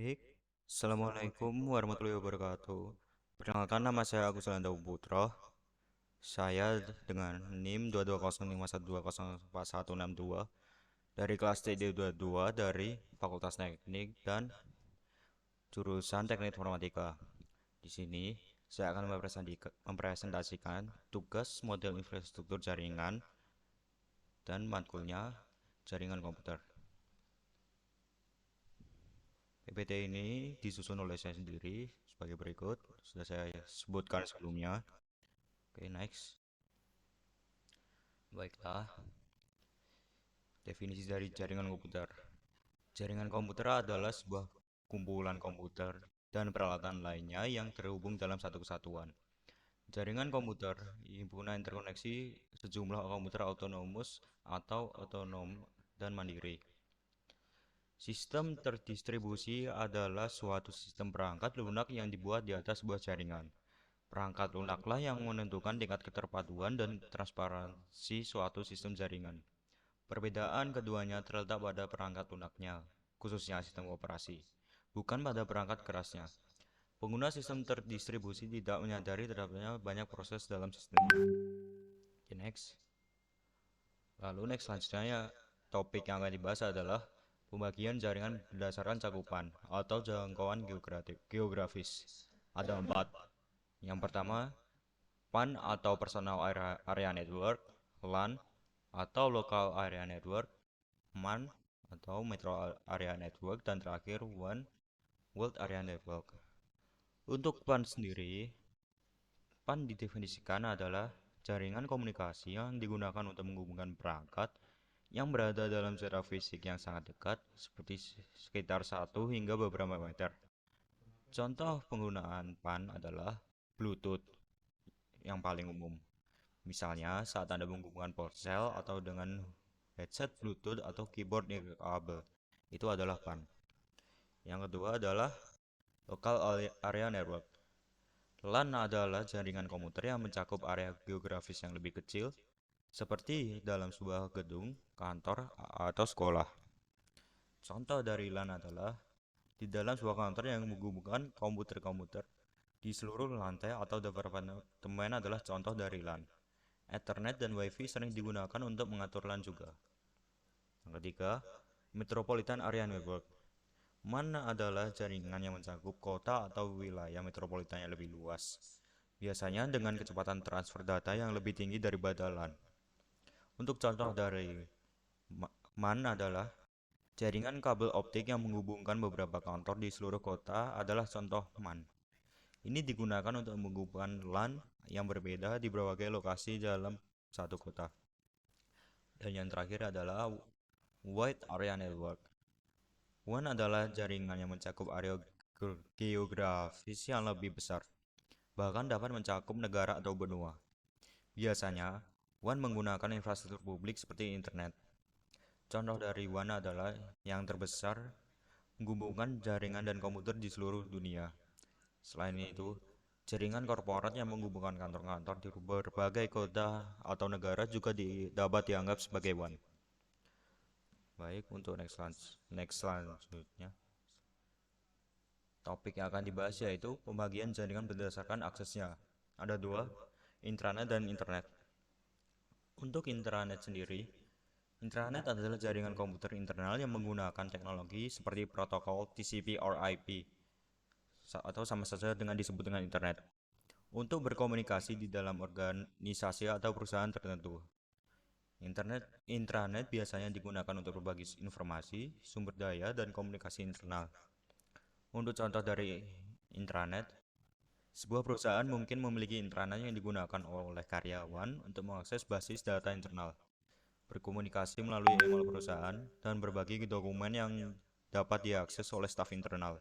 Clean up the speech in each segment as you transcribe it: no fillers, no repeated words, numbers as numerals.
Baik, Assalamualaikum warahmatullahi wabarakatuh. Perkenalkan nama saya Agus Landa Putra. Saya dengan NIM 22051214162 dari kelas TD22 dari Fakultas Teknik dan jurusan Teknik Informatika. Di sini saya akan mempresentasikan tugas model infrastruktur jaringan dan matkulnya jaringan komputer. PPT ini disusun oleh saya sendiri sebagai berikut. Sudah saya sebutkan sebelumnya. Oke, next. Baiklah, definisi dari jaringan komputer. Jaringan komputer adalah sebuah kumpulan komputer dan peralatan lainnya yang terhubung dalam satu kesatuan. Jaringan komputer, himpunan interkoneksi sejumlah komputer autonomus atau otonom dan mandiri. Sistem terdistribusi adalah suatu sistem perangkat lunak yang dibuat di atas sebuah jaringan. Perangkat lunaklah yang menentukan tingkat keterpaduan dan transparansi suatu sistem jaringan. Perbedaan keduanya terletak pada perangkat lunaknya, khususnya sistem operasi, bukan pada perangkat kerasnya. Pengguna sistem terdistribusi tidak menyadari terhadapnya banyak proses dalam sistemnya. Okay, next. Lalu next selanjutnya topik yang akan dibahas adalah pembagian jaringan berdasarkan cakupan atau jangkauan geografis. Ada 4. Yang pertama, PAN atau Personal Area Network, LAN atau Local Area Network, MAN atau Metro Area Network, dan terakhir WAN, World Area Network. Untuk PAN sendiri, PAN didefinisikan adalah jaringan komunikasi yang digunakan untuk menghubungkan perangkat yang berada dalam jarak fisik yang sangat dekat, seperti sekitar 1 hingga beberapa meter. Contoh penggunaan PAN adalah Bluetooth yang paling umum. Misalnya saat Anda menghubungkan ponsel atau dengan headset Bluetooth atau keyboard kabel. Itu adalah PAN. Yang kedua adalah Local Area Network. LAN adalah jaringan komputer yang mencakup area geografis yang lebih kecil, seperti dalam sebuah gedung, kantor, atau sekolah. Contoh dari LAN adalah di dalam sebuah kantor yang menghubungkan komputer-komputer di seluruh lantai atau departemen adalah contoh dari LAN. Ethernet dan WiFi sering digunakan untuk mengatur LAN juga. Yang ketiga, Metropolitan Area Network. MAN adalah jaringan yang mencakup kota atau wilayah metropolitan yang lebih luas, biasanya dengan kecepatan transfer data yang lebih tinggi daripada LAN. Untuk contoh dari MAN adalah jaringan kabel optik yang menghubungkan beberapa kantor di seluruh kota adalah contoh MAN. Ini digunakan untuk menghubungkan LAN yang berbeda di berbagai lokasi dalam satu kota. Dan yang terakhir adalah Wide Area Network. WAN adalah jaringan yang mencakup area geografis yang lebih besar, bahkan dapat mencakup negara atau benua. Biasanya, WAN menggunakan infrastruktur publik seperti internet. Contoh dari WAN adalah yang terbesar menghubungkan jaringan dan komputer di seluruh dunia. Selain itu, jaringan korporat yang menghubungkan kantor-kantor di berbagai kota atau negara juga dapat dianggap sebagai WAN. Baik, untuk next selanjutnya. Topik yang akan dibahas yaitu pembagian jaringan berdasarkan aksesnya. Ada 2, intranet dan internet. Untuk intranet sendiri, intranet adalah jaringan komputer internal yang menggunakan teknologi seperti protokol TCP or IP atau sama saja dengan disebut dengan internet untuk berkomunikasi di dalam organisasi atau perusahaan tertentu. Intranet biasanya digunakan untuk berbagi informasi, sumber daya, dan komunikasi internal. Untuk contoh dari intranet, sebuah perusahaan mungkin memiliki intranet yang digunakan oleh karyawan untuk mengakses basis data internal, berkomunikasi melalui email perusahaan, dan berbagi dokumen yang dapat diakses oleh staf internal.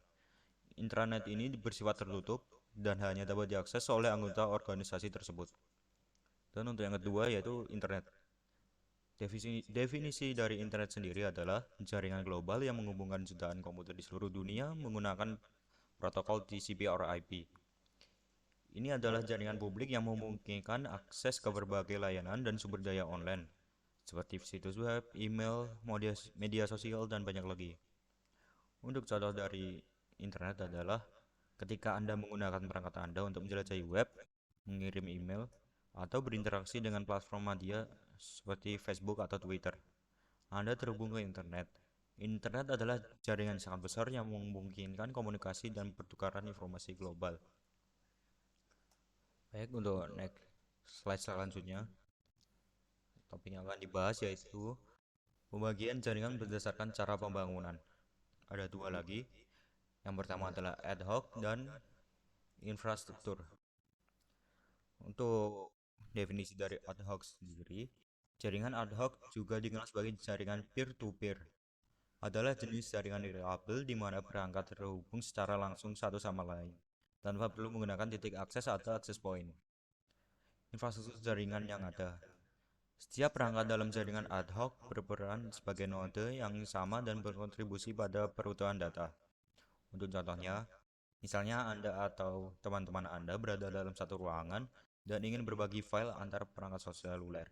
Intranet ini bersifat tertutup dan hanya dapat diakses oleh anggota organisasi tersebut. Dan untuk yang kedua yaitu internet. Definisi dari internet sendiri adalah jaringan global yang menghubungkan jutaan komputer di seluruh dunia menggunakan protokol TCP or IP. Ini adalah jaringan publik yang memungkinkan akses ke berbagai layanan dan sumber daya online, seperti situs web, email, media sosial, dan banyak lagi. Untuk contoh dari internet adalah ketika Anda menggunakan perangkat Anda untuk menjelajahi web, mengirim email, atau berinteraksi dengan platform media seperti Facebook atau Twitter. Anda terhubung ke internet. Internet adalah jaringan sangat besar yang memungkinkan komunikasi dan pertukaran informasi global. Baik, untuk next slide selanjutnya, topik yang akan dibahas yaitu pembagian jaringan berdasarkan cara pembangunan. Ada dua lagi. Yang pertama adalah ad hoc dan infrastruktur. Untuk definisi dari ad hoc sendiri, jaringan ad hoc juga dikenal sebagai jaringan peer-to-peer. Adalah jenis jaringan nirkabel di mana perangkat terhubung secara langsung satu sama lain, tanpa perlu menggunakan titik akses atau akses point. Infrastruktur jaringan yang ada. Setiap perangkat dalam jaringan ad hoc berperan sebagai node yang sama dan berkontribusi pada perutuhan data. Untuk contohnya, misalnya Anda atau teman-teman Anda berada dalam satu ruangan dan ingin berbagi file antar perangkat seluler.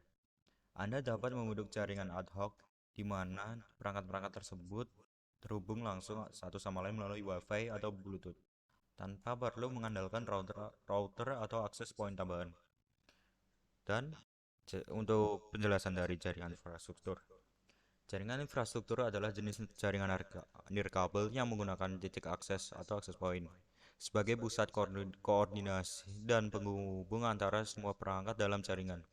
Anda dapat membentuk jaringan ad hoc di mana perangkat-perangkat tersebut terhubung langsung satu sama lain melalui Wi-Fi atau Bluetooth, tanpa perlu mengandalkan router atau akses point tambahan. Dan untuk penjelasan dari jaringan infrastruktur. Jaringan infrastruktur adalah jenis jaringan nirkabel yang menggunakan titik akses atau akses point sebagai pusat koordinasi dan penghubung antara semua perangkat dalam jaringan.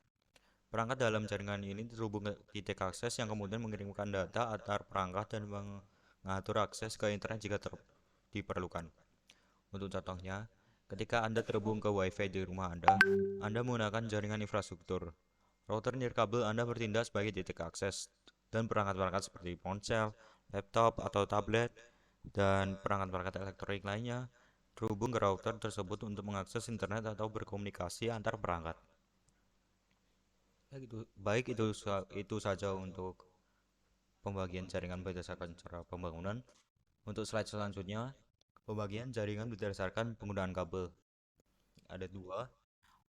Perangkat dalam jaringan ini terhubung ke titik akses yang kemudian mengirimkan data antar perangkat dan mengatur akses ke internet jika diperlukan. Untuk contohnya, ketika Anda terhubung ke Wi-Fi di rumah Anda menggunakan jaringan infrastruktur. Router nirkabel Anda bertindak sebagai titik akses, dan perangkat-perangkat seperti ponsel, laptop, atau tablet, dan perangkat-perangkat elektronik lainnya terhubung ke router tersebut untuk mengakses internet atau berkomunikasi antar perangkat. Baik itu saja untuk pembagian jaringan berdasarkan cara pembangunan. Untuk slide selanjutnya, pembagian jaringan berdasarkan penggunaan kabel. Ada dua,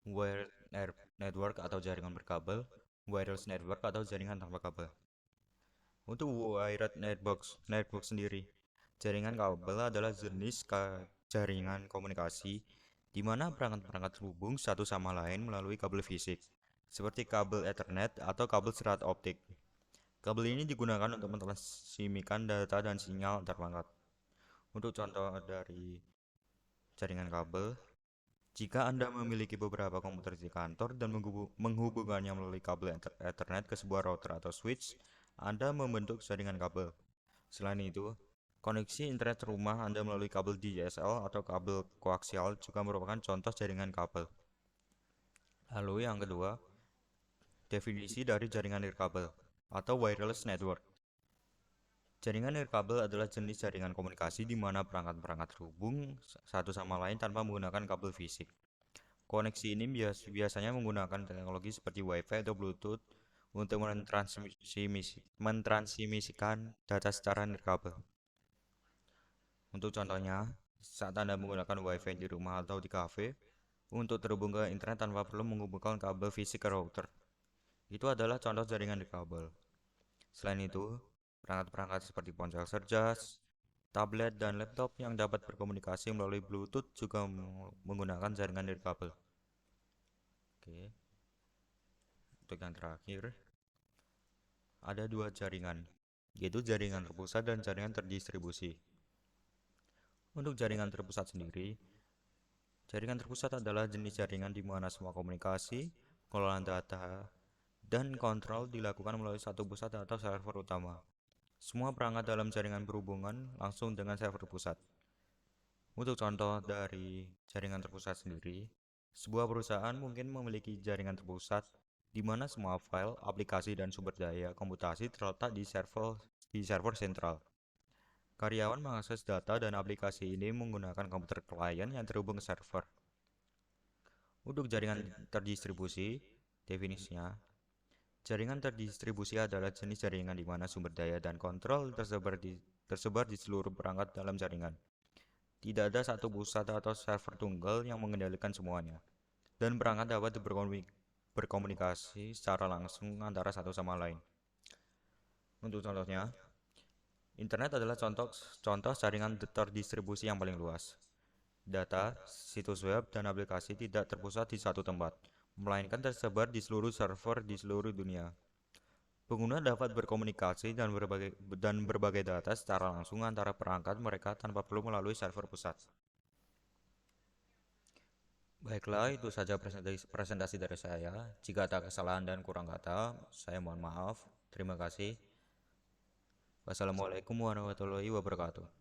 wired network atau jaringan berkabel, wireless network atau jaringan tanpa kabel. Untuk wired network sendiri, jaringan kabel adalah jenis jaringan komunikasi di mana perangkat-perangkat terhubung satu sama lain melalui kabel fisik, seperti kabel Ethernet atau kabel serat optik. Kabel ini digunakan untuk mentransmisikan data dan sinyal antar perangkat. Untuk contoh dari jaringan kabel, jika Anda memiliki beberapa komputer di kantor dan menghubungkannya melalui kabel Ethernet ke sebuah router atau switch, Anda membentuk jaringan kabel. Selain itu, koneksi internet rumah Anda melalui kabel DSL atau kabel koaksial juga merupakan contoh jaringan kabel. Lalu yang kedua, definisi dari jaringan nirkabel atau wireless network. Jaringan nirkabel adalah jenis jaringan komunikasi di mana perangkat-perangkat terhubung satu sama lain tanpa menggunakan kabel fisik. Koneksi ini biasanya menggunakan teknologi seperti Wi-Fi atau Bluetooth untuk mentransmisikan data secara nirkabel. Untuk contohnya, saat Anda menggunakan Wi-Fi di rumah atau di kafe untuk terhubung ke internet tanpa perlu menghubungkan kabel fisik ke router. Itu adalah contoh jaringan nirkabel. Selain itu, perangkat-perangkat seperti ponsel cerdas, tablet, dan laptop yang dapat berkomunikasi melalui Bluetooth juga menggunakan jaringan nirkabel. Oke. Untuk yang terakhir, ada dua jaringan, yaitu jaringan terpusat dan jaringan terdistribusi. Untuk jaringan terpusat sendiri, jaringan terpusat adalah jenis jaringan di mana semua komunikasi, pengelolaan data, dan kontrol dilakukan melalui satu pusat atau server utama. Semua perangkat dalam jaringan berhubungan langsung dengan server pusat. Untuk contoh dari jaringan terpusat sendiri, sebuah perusahaan mungkin memiliki jaringan terpusat di mana semua file, aplikasi, dan sumber daya komputasi terletak di server sentral. Karyawan mengakses data dan aplikasi ini menggunakan komputer klien yang terhubung ke server. Untuk jaringan terdistribusi, definisinya, jaringan terdistribusi adalah jenis jaringan di mana sumber daya dan kontrol tersebar di seluruh perangkat dalam jaringan. Tidak ada satu pusat atau server tunggal yang mengendalikan semuanya, dan perangkat dapat berkomunikasi secara langsung antara satu sama lain. Untuk contohnya, Internet adalah contoh jaringan terdistribusi yang paling luas. Data, situs web, dan aplikasi tidak terpusat di satu tempat, melainkan tersebar di seluruh server di seluruh dunia. Pengguna dapat berkomunikasi dan berbagai data secara langsung antara perangkat mereka tanpa perlu melalui server pusat. Baiklah, itu saja presentasi dari saya. Jika ada kesalahan dan kurang kata, saya mohon maaf. Terima kasih. Wassalamualaikum warahmatullahi wabarakatuh.